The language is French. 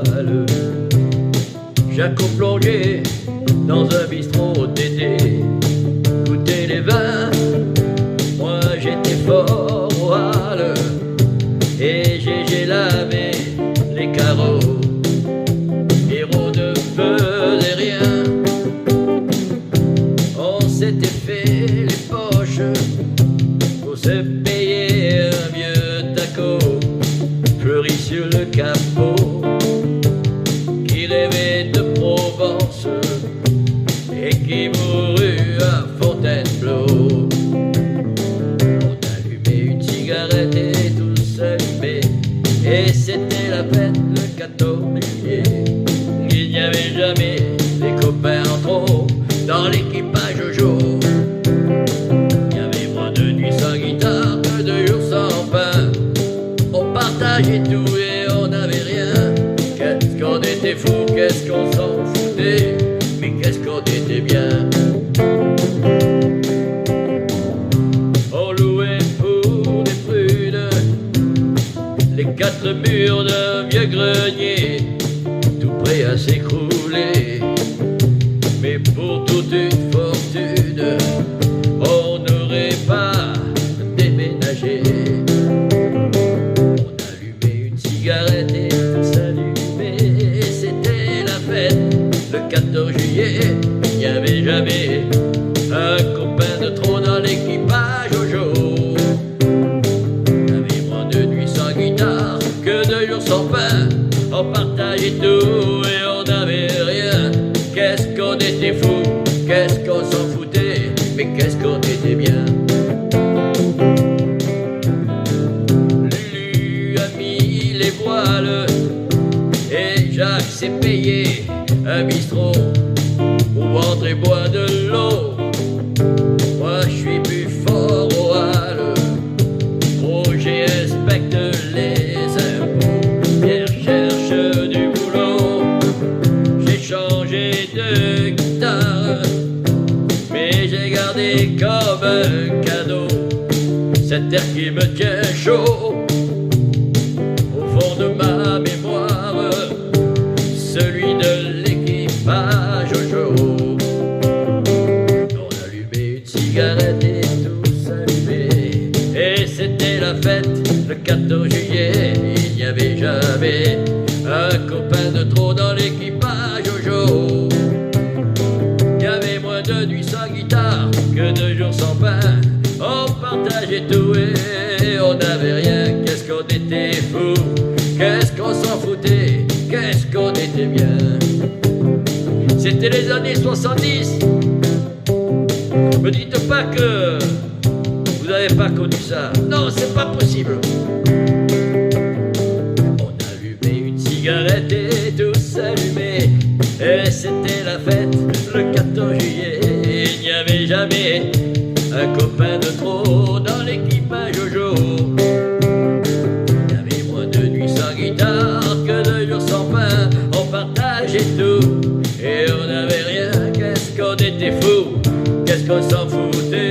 voile. Jaco plongé dans un bistrot d'été, goûter les vins, moi j'étais fort au hall. Et j'ai lavé les carreaux, héros ne faisait rien. On s'était fait les poches pour se payer un vieux taco fleuri sur le capot, qui rêvait de Provence et qui mourut à Fontainebleau. On allumait une cigarette et tous allumés, et c'était la fête le 14 juillet. Il n'y avait jamais des copains en trop dans l'équipage Jojo. Il y avait moins de nuits sans guitare que de jours sans pain. On partageait tout et on n'avait rien. Qu'est-ce qu'on était fous, qu'est-ce qu'on s'en foutait, mais qu'est-ce qu'on était bien. On louait pour des prudes les quatre murs d'un vieux grenier, tout prêt à s'écrouler. Mais pour toute une fortune, on n'aurait pas déménagé. On allumait une cigarette et tout s'allumait. C'était la fête le 14 juillet. Il n'y avait jamais un copain de trop dans l'équipage Jojo. Il y avait moins de nuits sans guitare que de jours sans pain. On partageait tout et on n'avait rien. Qu'est-ce qu'on était fous, qu'est-ce qu'on s'en foutait, mais qu'est-ce qu'on était bien. Lulu a mis les voiles et Jacques s'est payé un bistrot pour vendre et boire de l'eau. Moi je suis plus fort au hall, Roger inspecte les impôts, Pierre cherche du boulot. J'ai changé de guitare, mais j'ai gardé comme un cadeau cet air qui me tient chaud au fond de ma mémoire, celui de l'équipage Jojo. On allumait une cigarette et tous allumait, et c'était la fête le 14 juillet. Il n'y avait jamais un copain de trop dans l'équipage Jojo. Il y avait moins de nuits sans guitare que de jours sans pain. On partageait tout et on n'avait rien. Qu'est-ce qu'on était fous, qu'est-ce qu'on s'en foutait, qu'est-ce qu'on était bien. C'était les années 70. Me dites pas que vous n'avez pas connu ça. Non, c'est pas possible. On allumait une cigarette et tous allumait, et c'était la fête le 14 juillet. Il n'y avait jamais un copain de trop dans l'équipage Jojo. Il y avait moins de nuits sans guitare que de jours sans pain. On partageait tout et on n'avait rien. Qu'est-ce qu'on était fous, qu'est-ce qu'on s'en foutait,